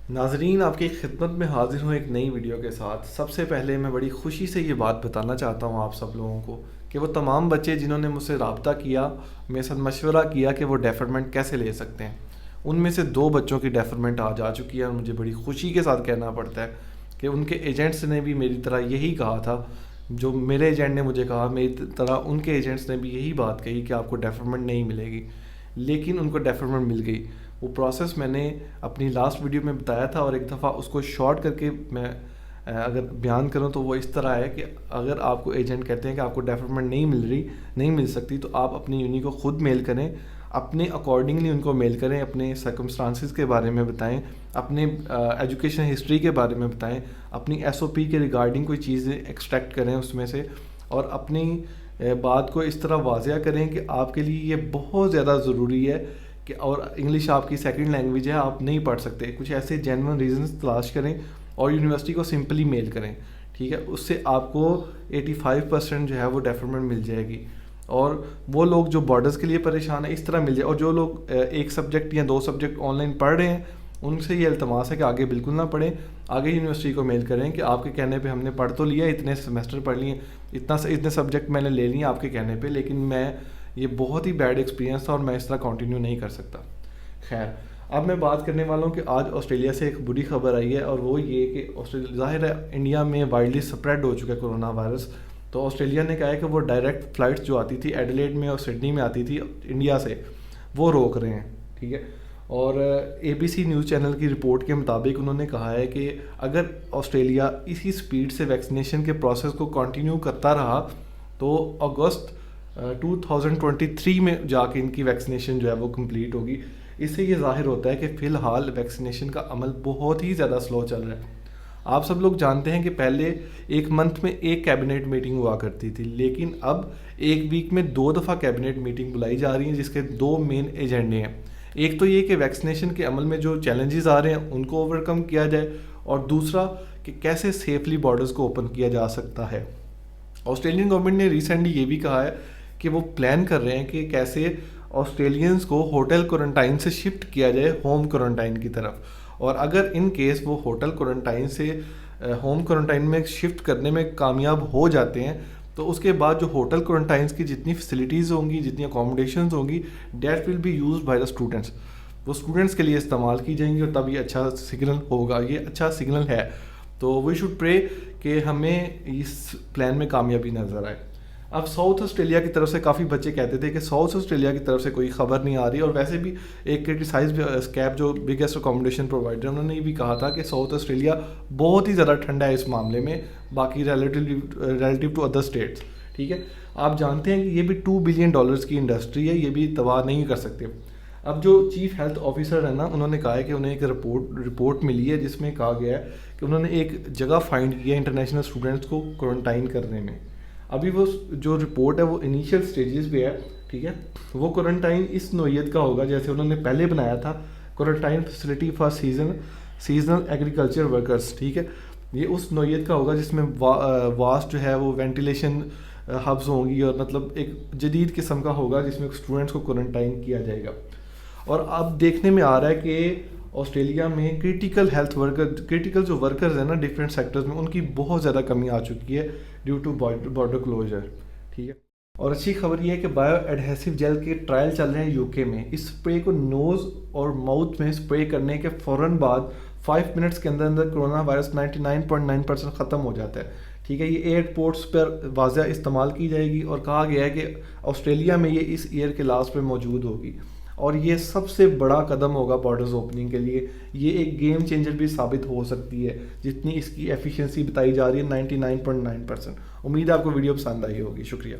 ناظرین، آپ کی خدمت میں حاضر ہوں ایک نئی ویڈیو کے ساتھ۔ سب سے پہلے میں بڑی خوشی سے یہ بات بتانا چاہتا ہوں آپ سب لوگوں کو کہ وہ تمام بچے جنہوں نے مجھ سے رابطہ کیا، میرے ساتھ مشورہ کیا کہ وہ ڈیفرمنٹ کیسے لے سکتے ہیں، ان میں سے 2 بچوں کی ڈیفرمنٹ آج آ چکی ہے، اور مجھے بڑی خوشی کے ساتھ کہنا پڑتا ہے کہ ان کے ایجنٹس نے بھی میری طرح یہی کہا تھا۔ جو میرے ایجنٹ نے مجھے کہا، میری طرح ان کے ایجنٹس نے بھی یہی بات کہی کہ آپ کو ڈیفرمنٹ نہیں ملے گی، لیکن ان کو ڈیفرمنٹ مل گئی۔ وہ پروسیس میں نے اپنی لاسٹ ویڈیو میں بتایا تھا، اور ایک دفعہ اس کو شارٹ کر کے میں اگر بیان کروں تو وہ اس طرح ہے کہ اگر آپ کو ایجنٹ کہتے ہیں کہ آپ کو ڈیفرمنٹ نہیں مل سکتی، تو آپ اپنی یونی کو خود میل کریں، اپنے اکارڈنگلی ان کو میل کریں، اپنے سرکمسٹانسز کے بارے میں بتائیں، اپنے ایجوکیشن ہسٹری کے بارے میں بتائیں، اپنی ایس او پی کے ریگارڈنگ کوئی چیزیں ایکسٹریکٹ کریں اس میں سے، اور اپنی بات کو اس طرح واضح کریں کہ آپ کے لیے یہ بہت زیادہ ضروری ہے کہ، اور انگلش آپ کی سیکنڈ لینگویج ہے، آپ نہیں پڑھ سکتے، کچھ ایسے جینون ریزنز تلاش کریں اور یونیورسٹی کو سمپلی میل کریں، ٹھیک ہے؟ اس سے آپ کو 85% جو ہے وہ ڈیفرمنٹ مل جائے گی۔ اور وہ لوگ جو بارڈرز کے لیے پریشان ہیں، اس طرح مل جائے، اور جو لوگ ایک سبجیکٹ یا 2 سبجیکٹ آن لائن پڑھ رہے ہیں، ان سے یہ التماس ہے کہ آگے بالکل نہ پڑھیں، آگے یونیورسٹی کو میل کریں کہ آپ کے کہنے پہ ہم نے پڑھ تو لیا، اتنے سیمسٹر پڑھ لیے، اتنے سبجیکٹ میں نے لے لیے آپ کے کہنے پہ، لیکن میں یہ بہت ہی بیڈ ایکسپیرینس تھا اور میں اس طرح کنٹینیو نہیں کر سکتا۔ خیر، اب میں بات کرنے والا ہوں کہ آج آسٹریلیا سے ایک بری خبر آئی ہے، اور وہ یہ کہ ظاہر ہے انڈیا میں وائڈلی سپریڈ ہو چکا ہے کرونا وائرس، تو آسٹریلیا نے کہا ہے کہ وہ ڈائریکٹ فلائٹس جو آتی تھی ایڈیلیڈ میں اور سڈنی میں آتی تھی انڈیا سے، وہ روک رہے ہیں، ٹھیک ہے؟ اور اے بی سی نیوز چینل کی رپورٹ کے مطابق انہوں نے کہا ہے کہ اگر آسٹریلیا اسی سپیڈ سے ویکسینیشن کے پروسیس کو کنٹینیو کرتا رہا تو اگست 2023 میں جا کے ان کی ویکسینیشن جو ہے وہ کمپلیٹ ہوگی۔ اس سے یہ ظاہر ہوتا ہے کہ فی الحال ویکسینیشن کا عمل بہت ہی زیادہ سلو چل رہا ہے۔ آپ سب لوگ جانتے ہیں کہ پہلے ایک منتھ میں ایک کیبنٹ میٹنگ ہوا کرتی تھی، لیکن اب ایک ویک میں 2 دفعہ کیبنٹ میٹنگ بلائی جا رہی ہیں، جس کے 2 مین ایجنڈے ہیں۔ ایک تو یہ کہ ویکسینیشن کے عمل میں جو چیلنجز آ رہے ہیں ان کو اوورکم کیا جائے، اور دوسرا کہ کیسے سیفلی بارڈرز کو اوپن کیا جا سکتا ہے۔ آسٹریلین گورنمنٹ نے ریسنٹلی یہ بھی کہا ہے کہ وہ پلان کر رہے ہیں کہ کیسے آسٹریلینز کو ہوٹل کوارنٹائن سے شفٹ کیا جائے ہوم کوارنٹائن کی طرف، اور اگر ان کیس وہ ہوٹل کوارنٹائن سے ہوم کوارنٹائن میں شفٹ کرنے میں کامیاب ہو جاتے ہیں، تو اس کے بعد جو ہوٹل کوارنٹائنس کی جتنی فیسلٹیز ہوں گی، جتنی اکاموڈیشنز ہوں گی، that will be used by the students, وہ اسٹوڈنٹس کے لیے استعمال کی جائیں گی، اور تب یہ اچھا سگنل ہوگا، یہ اچھا سگنل ہے۔ تو وی شوڈ پرے کہ ہمیں اس پلان میں کامیابی نظر آئے۔ اب ساؤتھ آسٹریلیا کی طرف سے کافی بچے کہتے تھے کہ ساؤتھ آسٹریلیا کی طرف سے کوئی خبر نہیں آ رہی، اور ویسے بھی ایک کرٹیسائز اسکیپ جو بگیسٹ اکاموڈیشن پرووائڈر، انہوں نے یہ بھی کہا تھا کہ ساؤتھ آسٹریلیا بہت ہی زیادہ ٹھنڈا ہے اس معاملے میں باقی ریلیٹیو ٹو ادر اسٹیٹس، ٹھیک ہے؟ آپ جانتے ہیں کہ یہ بھی $2 بلین کی انڈسٹری ہے، یہ بھی تباہ نہیں کر سکتے۔ اب جو چیف ہیلتھ آفیسر ہے نا، انہوں نے کہا ہے کہ انہیں ایک رپورٹ ملی ہے جس میں کہا گیا ہے کہ انہوں نے ایک جگہ فائنڈ کی ہے انٹرنیشنل اسٹوڈنٹس کو کوارنٹائن کرنے میں۔ ابھی وہ جو رپورٹ ہے وہ انیشیل سٹیجز پہ ہے، ٹھیک ہے؟ وہ کوارنٹائن اس نوعیت کا ہوگا جیسے انہوں نے پہلے بنایا تھا، quarantine facility for seasonal agriculture workers, ٹھیک ہے؟ یہ اس نوعیت کا ہوگا جس میں واسٹ جو ہے وہ وینٹیلیشن ہبز ہوں گی، اور مطلب ایک جدید قسم کا ہوگا جس میں اسٹوڈنٹس کو کوارنٹائن کیا جائے گا۔ اور اب دیکھنے میں آ رہا ہے کہ آسٹریلیا میں کریٹیکل جو ورکرز ہیں نا ڈفرینٹ سیکٹرز میں، ان کی بہت زیادہ کمی آ چکی ہے ڈیو ٹو بارڈر کلوجر، ٹھیک ہے؟ اور اچھی خبر یہ ہے کہ بایو ایڈہیسو جیل کے ٹرائل چل رہے ہیں یو کے میں۔ اس اسپرے کو نوز اور ماؤتھ میں اسپرے کرنے کے فوراً بعد 5 منٹس کے اندر کرونا وائرس 99.9% ختم ہو جاتا ہے، ٹھیک ہے؟ یہ ایئرپورٹس پر واضح استعمال کی جائے گی، اور کہا گیا ہے کہ آسٹریلیا میں یہ اس ایئر کے لاسٹ پہ موجود ہوگی، اور یہ سب سے بڑا قدم ہوگا بارڈرز اوپننگ کے لیے۔ یہ ایک گیم چینجر بھی ثابت ہو سکتی ہے، جتنی اس کی ایفیشنسی بتائی جا رہی ہے 99.9%۔ امید ہے آپ کو ویڈیو پسند آئی ہوگی، شکریہ۔